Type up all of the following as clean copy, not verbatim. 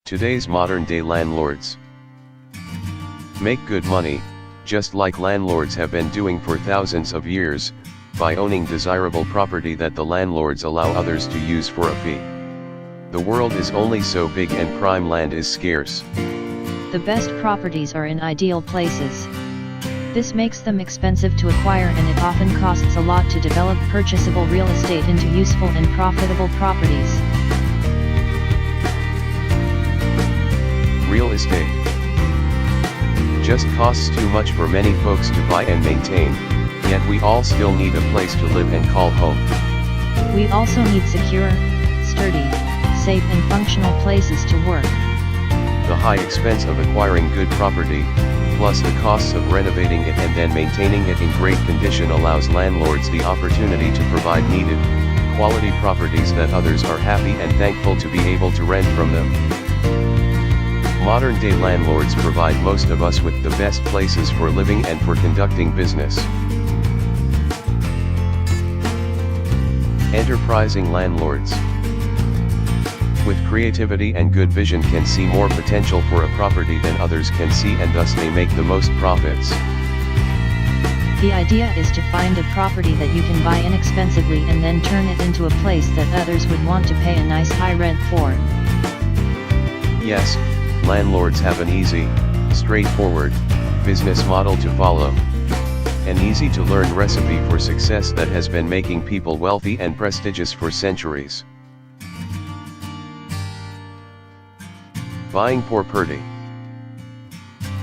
Today's modern-day landlords make good money, just like landlords have been doing for thousands of years, by owning desirable property that the landlords allow others to use for a fee. The world is only so big and prime land is scarce. The best properties are in ideal places. This makes them expensive to acquire, and it often costs a lot to develop purchasable real estate into useful and profitable properties. Real estate just costs too much for many folks to buy and maintain, yet we all still need a place to live and call home. We also need secure, sturdy, safe and functional places to work. The high expense of acquiring good property, plus the costs of renovating it and then maintaining it in great condition, allows landlords the opportunity to provide needed, quality properties that others are happy and thankful to be able to rent from them. Modern-day landlords provide most of us with the best places for living and for conducting business. Enterprising landlords with creativity and good vision can see more potential for a property than others can see, and thus they make the most profits. The idea is to find a property that you can buy inexpensively and then turn it into a place that others would want to pay a nice high rent for. Yes, landlords have an easy, straightforward business model to follow. An easy-to-learn recipe for success that has been making people wealthy and prestigious for centuries. Buying property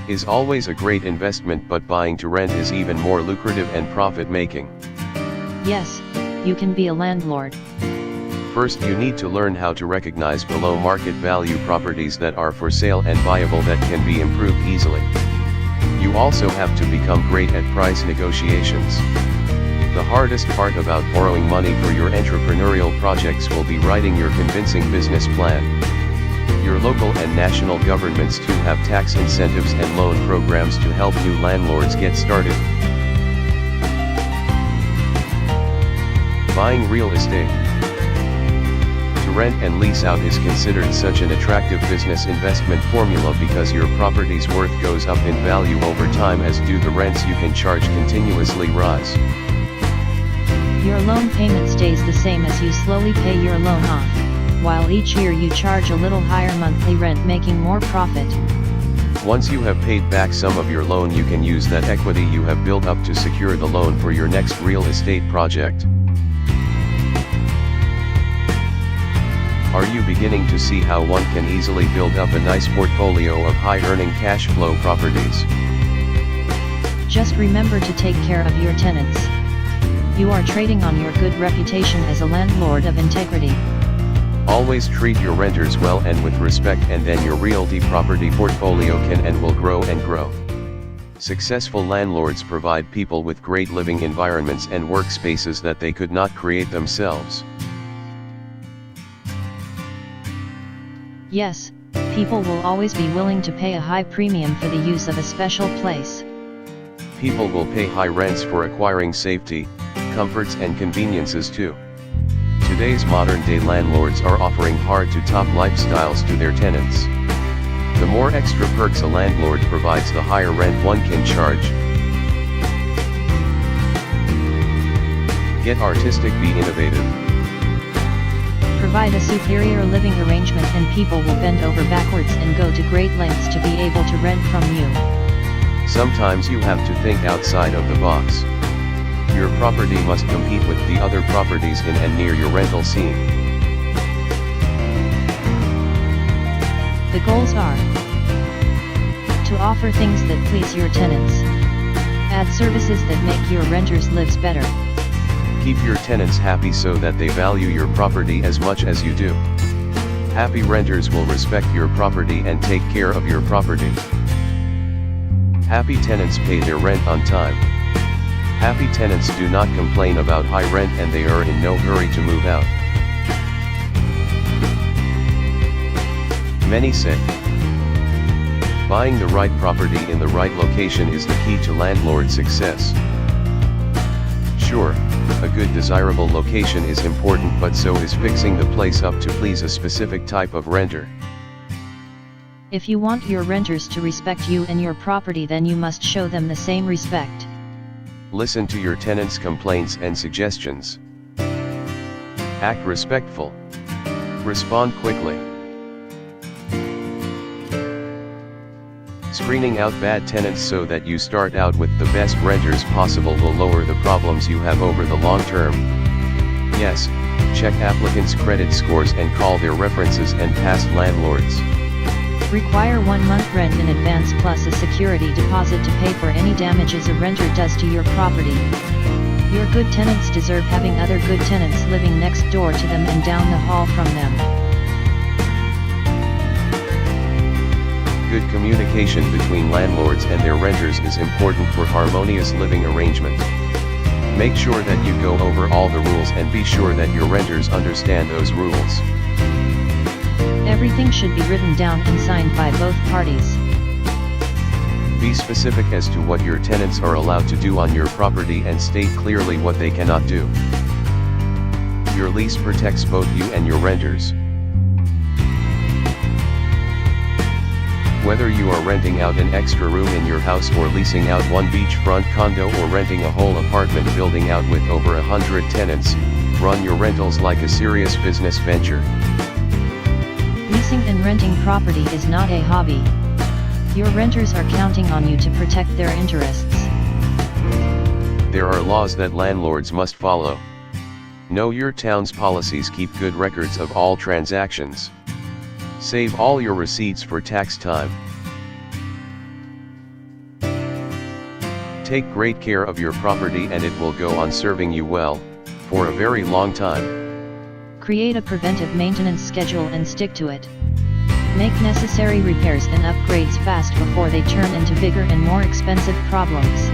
is always a great investment, but buying to rent is even more lucrative and profit-making. Yes, you can be a landlord. First, you need to learn how to recognize below market value properties that are for sale and viable that can be improved easily. You also have to become great at price negotiations. The hardest part about borrowing money for your entrepreneurial projects will be writing your convincing business plan. Your local and national governments too have tax incentives and loan programs to help new landlords get started. Buying real estate to rent and lease out is considered such an attractive business investment formula because your property's worth goes up in value over time, as do the rents you can charge continuously rise. Your loan payment stays the same as you slowly pay your loan off, while each year you charge a little higher monthly rent, making more profit. Once you have paid back some of your loan, you can use that equity you have built up to secure the loan for your next real estate project. Are you beginning to see how one can easily build up a nice portfolio of high-earning cash flow properties? Just remember to take care of your tenants. You are trading on your good reputation as a landlord of integrity. Always treat your renters well and with respect, and then your realty property portfolio can and will grow and grow. Successful landlords provide people with great living environments and workspaces that they could not create themselves. Yes, people will always be willing to pay a high premium for the use of a special place. People will pay high rents for acquiring safety, comforts and conveniences too. Today's modern-day landlords are offering hard-to-top lifestyles to their tenants. The more extra perks a landlord provides, the higher rent one can charge. Get artistic, be innovative. Provide a superior living arrangement and people will bend over backwards and go to great lengths to be able to rent from you. Sometimes you have to think outside of the box. Your property must compete with the other properties in and near your rental scene. The goals are to offer things that please your tenants. Add services that make your renters' lives better. Keep your tenants happy so that they value your property as much as you do. Happy renters will respect your property and take care of your property. Happy tenants pay their rent on time. Happy tenants do not complain about high rent and they are in no hurry to move out. Many say buying the right property in the right location is the key to landlord success. Sure, a good desirable location is important, but so is fixing the place up to please a specific type of renter. If you want your renters to respect you and your property, then you must show them the same respect. Listen to your tenants' complaints and suggestions. Act respectful. Respond quickly. Screening out bad tenants so that you start out with the best renters possible will lower the problems you have over the long term. Yes, check applicants' credit scores and call their references and past landlords. Require 1 month rent in advance plus a security deposit to pay for any damages a renter does to your property. Your good tenants deserve having other good tenants living next door to them and down the hall from them. Good communication between landlords and their renters is important for harmonious living arrangement. Make sure that you go over all the rules and be sure that your renters understand those rules. Everything should be written down and signed by both parties. Be specific as to what your tenants are allowed to do on your property and state clearly what they cannot do. Your lease protects both you and your renters. Whether you are renting out an extra room in your house or leasing out one beachfront condo or renting a whole apartment building out with over 100 tenants, run your rentals like a serious business venture. Leasing and renting property is not a hobby. Your renters are counting on you to protect their interests. There are laws that landlords must follow. Know your town's policies. Keep good records of all transactions. Save all your receipts for tax time. Take great care of your property and it will go on serving you well, for a very long time. Create a preventive maintenance schedule and stick to it. Make necessary repairs and upgrades fast before they turn into bigger and more expensive problems.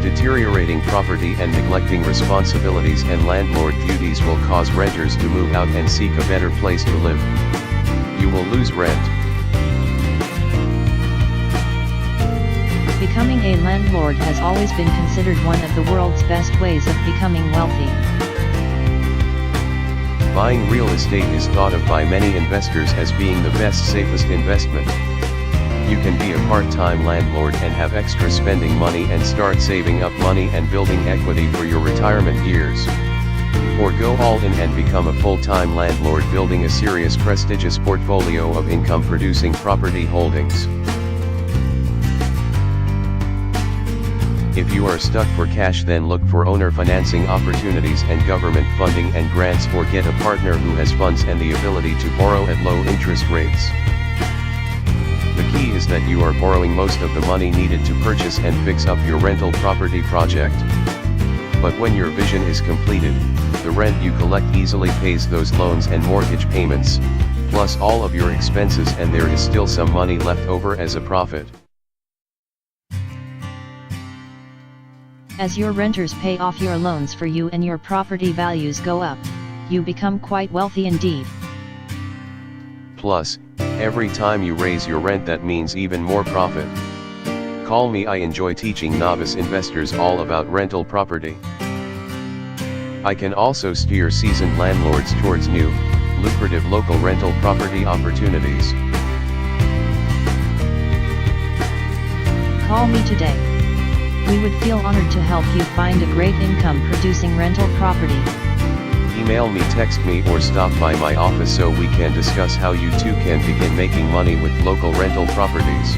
Deteriorating property and neglecting responsibilities and landlord duties will cause renters to move out and seek a better place to live. You will lose rent. Becoming a landlord has always been considered one of the world's best ways of becoming wealthy. Buying real estate is thought of by many investors as being the best, safest investment. You can be a part-time landlord and have extra spending money and start saving up money and building equity for your retirement years. Or go all in and become a full-time landlord building a serious prestigious portfolio of income-producing property holdings. If you are stuck for cash, then look for owner financing opportunities and government funding and grants, or get a partner who has funds and the ability to borrow at low interest rates. The key is that you are borrowing most of the money needed to purchase and fix up your rental property project. But when your vision is completed, the rent you collect easily pays those loans and mortgage payments, plus all of your expenses, and there is still some money left over as a profit. As your renters pay off your loans for you and your property values go up, you become quite wealthy indeed. Plus, every time you raise your rent, that means even more profit. Call me, I enjoy teaching novice investors all about rental property. I can also steer seasoned landlords towards new, lucrative local rental property opportunities. Call me today. We would feel honored to help you find a great income-producing rental property. Email me, text me, or stop by my office so we can discuss how you too can begin making money with local rental properties.